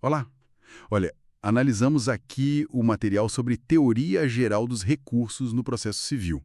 Olá! Olha, analisamos aqui o material sobre teoria geral dos recursos no processo civil.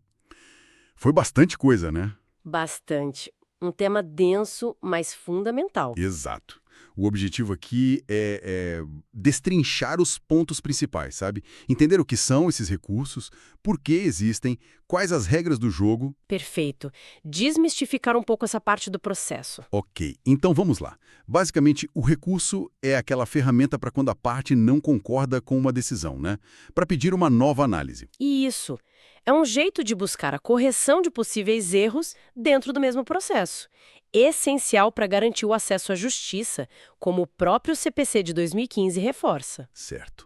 Foi bastante coisa, né? Bastante. Um tema denso, mas fundamental. Exato. O objetivo aqui é destrinchar os pontos principais, sabe? Entender o que são esses recursos, por que existem, quais as regras do jogo. Perfeito. Desmistificar um pouco essa parte do processo. Ok, então vamos lá. Basicamente, o recurso é aquela ferramenta para quando a parte não concorda com uma decisão, né? Para pedir uma nova análise. E isso é um jeito de buscar a correção de possíveis erros dentro do mesmo processo. Essencial para garantir o acesso à justiça, como o próprio CPC de 2015 reforça. Certo.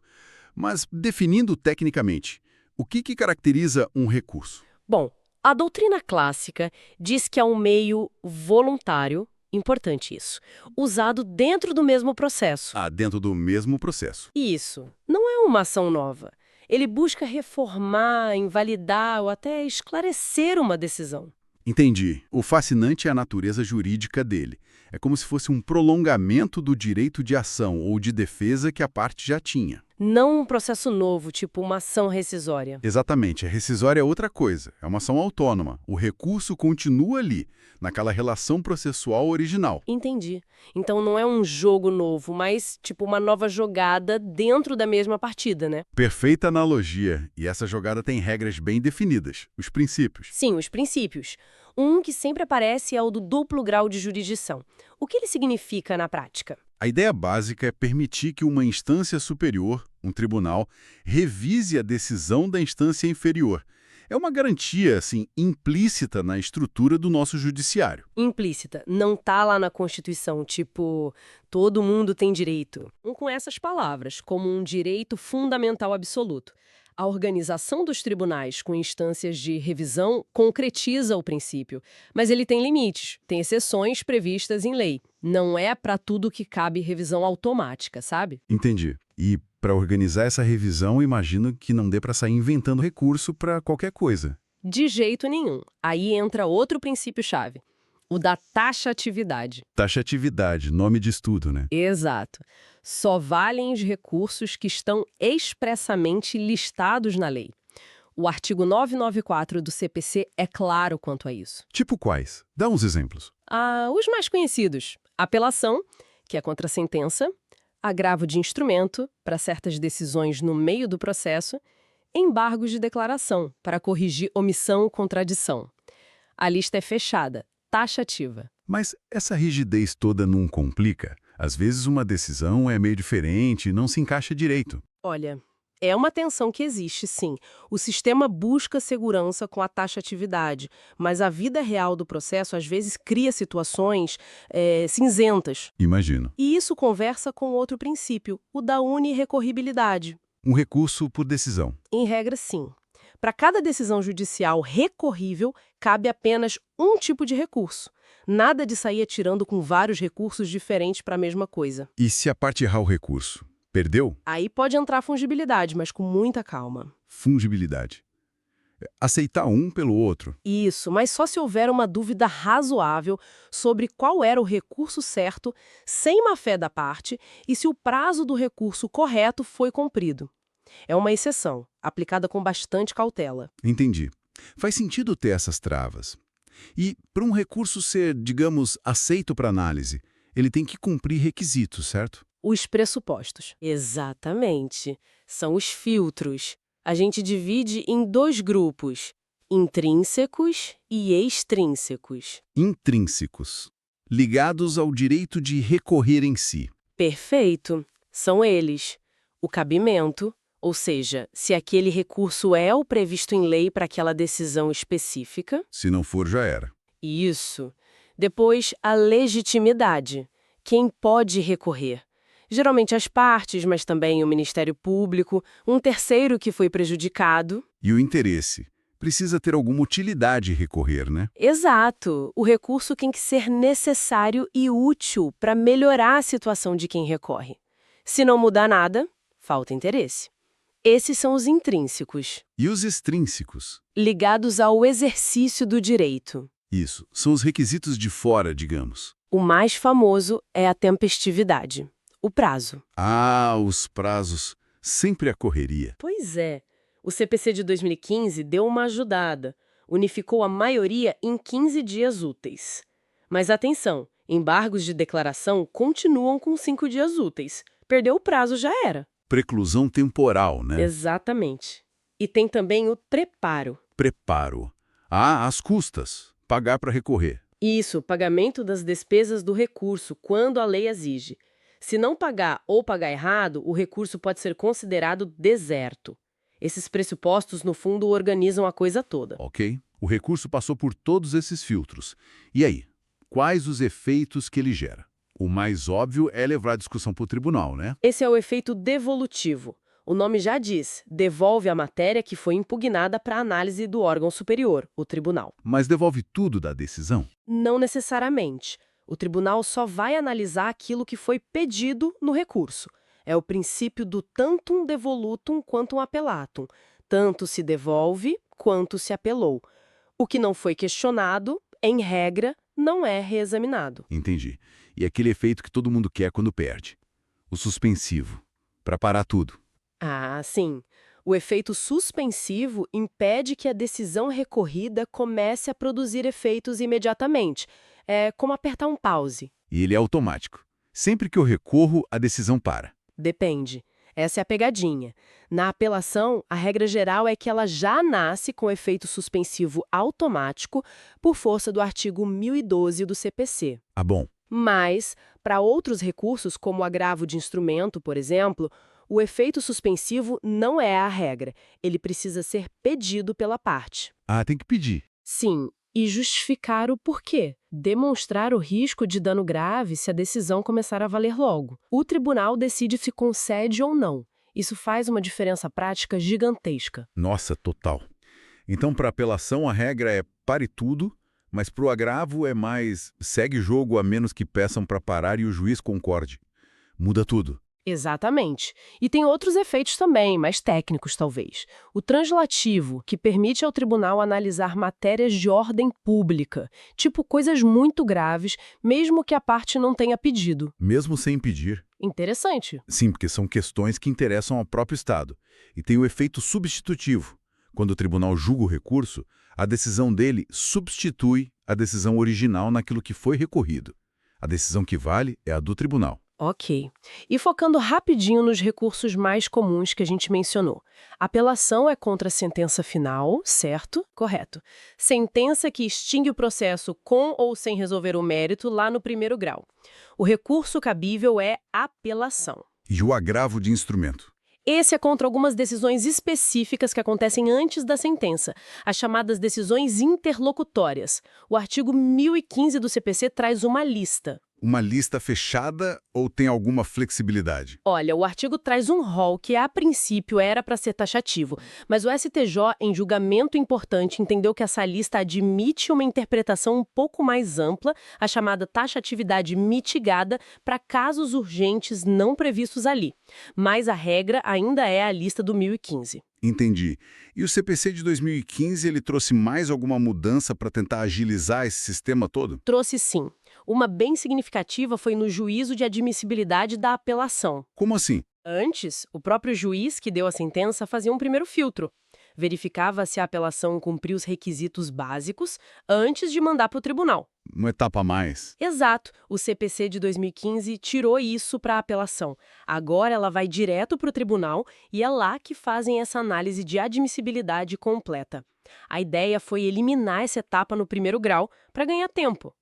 Mas definindo tecnicamente, o que caracteriza um recurso? Bom, a doutrina clássica diz que é um meio voluntário, importante isso, usado dentro do mesmo processo. Ah, dentro do mesmo processo. Isso não é uma ação nova. Ele busca reformar, invalidar ou até esclarecer uma decisão. Entendi. O fascinante é a natureza jurídica dele. É como se fosse um prolongamento do direito de ação ou de defesa que a parte já tinha. Não um processo novo, tipo uma ação rescisória. Exatamente. A rescisória é outra coisa. É uma ação autônoma. O recurso continua ali, naquela relação processual original. Entendi. Então não é um jogo novo, mas tipo uma nova jogada dentro da mesma partida, né? Perfeita analogia. E essa jogada tem regras bem definidas, os princípios. Sim, os princípios. Um que sempre aparece é o do duplo grau de jurisdição. O que ele significa na prática? A ideia básica é permitir que uma instância superior, um tribunal, revise a decisão da instância inferior. É uma garantia, assim, implícita na estrutura do nosso judiciário. Implícita. Não tá lá na Constituição, tipo, todo mundo tem direito. Com essas palavras, como um direito fundamental absoluto. A organização dos tribunais com instâncias de revisão concretiza o princípio, mas ele tem limites, tem exceções previstas em lei. Não é para tudo que cabe revisão automática, sabe? Entendi. E para organizar essa revisão, imagino que não dê para sair inventando recurso para qualquer coisa. De jeito nenhum. Aí entra outro princípio-chave, o da taxatividade. Taxatividade, nome de estudo, né? Exato. Só valem os recursos que estão expressamente listados na lei. O artigo 994 do CPC é claro quanto a isso. Tipo quais? Dá uns exemplos. Os mais conhecidos: apelação, que é contra a sentença, agravo de instrumento, para certas decisões no meio do processo, embargos de declaração, para corrigir omissão ou contradição. A lista é fechada, taxativa. Mas essa rigidez toda não complica? Às vezes uma decisão é meio diferente e não se encaixa direito. Olha, é uma tensão que existe, sim. O sistema busca segurança com a taxatividade, mas a vida real do processo às vezes cria situações cinzentas. Imagino. E isso conversa com outro princípio, o da unirrecorribilidade. Um recurso por decisão. Em regra, sim. Para cada decisão judicial recorrível, cabe apenas um tipo de recurso. Nada de sair atirando com vários recursos diferentes para a mesma coisa. E se a parte errar o recurso? Perdeu? Aí pode entrar a fungibilidade, mas com muita calma. Fungibilidade. Aceitar um pelo outro. Isso, mas só se houver uma dúvida razoável sobre qual era o recurso certo, sem má-fé da parte, e se o prazo do recurso correto foi cumprido. É uma exceção, aplicada com bastante cautela. Entendi. Faz sentido ter essas travas. E, para um recurso ser, digamos, aceito para análise, ele tem que cumprir requisitos, certo? Os pressupostos. Exatamente. São os filtros. A gente divide em dois grupos, intrínsecos e extrínsecos. Intrínsecos. Ligados ao direito de recorrer em si. Perfeito. São eles: o cabimento, ou seja, se aquele recurso é o previsto em lei para aquela decisão específica. Se não for, já era. Isso. Depois, a legitimidade. Quem pode recorrer? Geralmente as partes, mas também o Ministério Público, um terceiro que foi prejudicado. E o interesse. Precisa ter alguma utilidade recorrer, né? Exato. O recurso tem que ser necessário e útil para melhorar a situação de quem recorre. Se não mudar nada, falta interesse. Esses são os intrínsecos, E os extrínsecos? ligados ao exercício do direito. Isso, são os requisitos de fora, digamos. O mais famoso é a tempestividade, o prazo. Ah, os prazos. Sempre a correria. Pois é. O CPC de 2015 deu uma ajudada. Unificou a maioria em 15 dias úteis. Mas atenção, embargos de declaração continuam com 5 dias úteis. Perdeu o prazo, já era. Preclusão temporal, né? Exatamente. E tem também o preparo. Preparo. Ah, as custas. Pagar para recorrer. Isso, pagamento das despesas do recurso, quando a lei exige. Se não pagar ou pagar errado, o recurso pode ser considerado deserto. Esses pressupostos, no fundo, organizam a coisa toda. Ok? O recurso passou por todos esses filtros. E aí? Quais os efeitos que ele gera? O mais óbvio é levar a discussão para o tribunal, né? Esse é o efeito devolutivo. O nome já diz, devolve a matéria que foi impugnada para análise do órgão superior, o tribunal. Mas devolve tudo da decisão? Não necessariamente. O tribunal só vai analisar aquilo que foi pedido no recurso. É o princípio do tantum devolutum quantum appellatum. Tanto se devolve quanto se apelou. O que não foi questionado, em regra, não é reexaminado. Entendi. E aquele efeito que todo mundo quer quando perde. O suspensivo. Para parar tudo. Ah, sim. O efeito suspensivo impede que a decisão recorrida comece a produzir efeitos imediatamente. É como apertar um pause. E ele é automático. Sempre que eu recorro, a decisão para. Depende. Essa é a pegadinha. Na apelação, a regra geral é que ela já nasce com efeito suspensivo automático por força do artigo 1012 do CPC. Ah, bom. Mas, para outros recursos, como o agravo de instrumento, por exemplo, o efeito suspensivo não é a regra. Ele precisa ser pedido pela parte. Ah, tem que pedir. Sim, e justificar o porquê. Demonstrar o risco de dano grave se a decisão começar a valer logo. O tribunal decide se concede ou não. Isso faz uma diferença prática gigantesca. Nossa, total. Então, para apelação, a regra é pare tudo, mas para o agravo é mais segue jogo a menos que peçam para parar e o juiz concorde. Muda tudo. Exatamente. E tem outros efeitos também, mais técnicos talvez. O translativo, que permite ao tribunal analisar matérias de ordem pública, tipo coisas muito graves, mesmo que a parte não tenha pedido. Mesmo sem pedir. Interessante. Sim, porque são questões que interessam ao próprio Estado. E tem o efeito substitutivo. Quando o tribunal julga o recurso, a decisão dele substitui a decisão original naquilo que foi recorrido. A decisão que vale é a do tribunal. Ok. E focando rapidinho nos recursos mais comuns que a gente mencionou. Apelação é contra a sentença final, certo? Correto. Sentença que extingue o processo com ou sem resolver o mérito lá no primeiro grau. O recurso cabível é apelação. E o agravo de instrumento? Esse é contra algumas decisões específicas que acontecem antes da sentença, as chamadas decisões interlocutórias. O artigo 1015 do CPC traz uma lista. Uma lista fechada ou tem alguma flexibilidade? Olha, o artigo traz um rol que, a princípio, era para ser taxativo, mas o STJ, em julgamento importante, entendeu que essa lista admite uma interpretação um pouco mais ampla, a chamada taxatividade mitigada, para casos urgentes não previstos ali. Mas a regra ainda é a lista do 1015. Entendi. E o CPC de 2015, ele trouxe mais alguma mudança para tentar agilizar esse sistema todo? Trouxe sim. Uma bem significativa foi no juízo de admissibilidade da apelação. Como assim? Antes, o próprio juiz que deu a sentença fazia um primeiro filtro. Verificava se a apelação cumpria os requisitos básicos antes de mandar para o tribunal. Uma etapa a mais. Exato. O CPC de 2015 tirou isso para a apelação. Agora ela vai direto para o tribunal e é lá que fazem essa análise de admissibilidade completa. A ideia foi eliminar essa etapa no primeiro grau para ganhar tempo.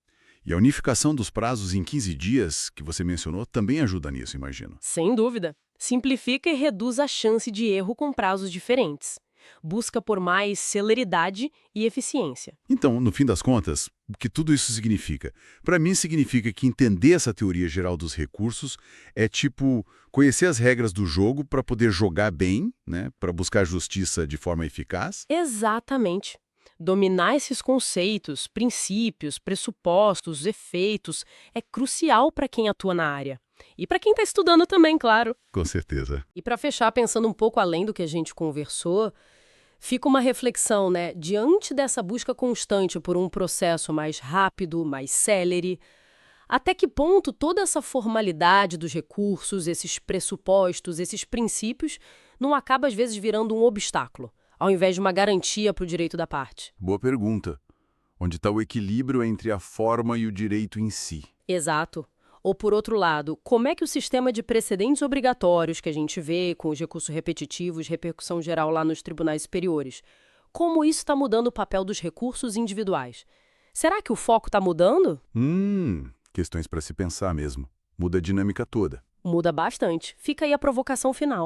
E a unificação dos prazos em 15 dias, que você mencionou, também ajuda nisso, imagino. Sem dúvida. Simplifica e reduz a chance de erro com prazos diferentes. Busca por mais celeridade e eficiência. Então, no fim das contas, o que tudo isso significa? Para mim, significa que entender essa teoria geral dos recursos é tipo conhecer as regras do jogo para poder jogar bem, né? Para buscar justiça de forma eficaz. Exatamente. Dominar esses conceitos, princípios, pressupostos, efeitos é crucial para quem atua na área. E para quem está estudando também, claro. Com certeza. E para fechar, pensando um pouco além do que a gente conversou, fica uma reflexão, né? Diante dessa busca constante por um processo mais rápido, mais célere, Até que ponto toda essa formalidade dos recursos, esses pressupostos, esses princípios, não acaba às vezes virando um obstáculo, ao invés de uma garantia para o direito da parte? Boa pergunta. Onde está o equilíbrio entre a forma e o direito em si? Exato. Ou, por outro lado, como é que o sistema de precedentes obrigatórios que a gente vê, com os recursos repetitivos, repercussão geral lá nos tribunais superiores, como isso está mudando o papel dos recursos individuais? Será que o foco está mudando? Questões para se pensar mesmo. Muda a dinâmica toda. Muda bastante. Fica aí a provocação final.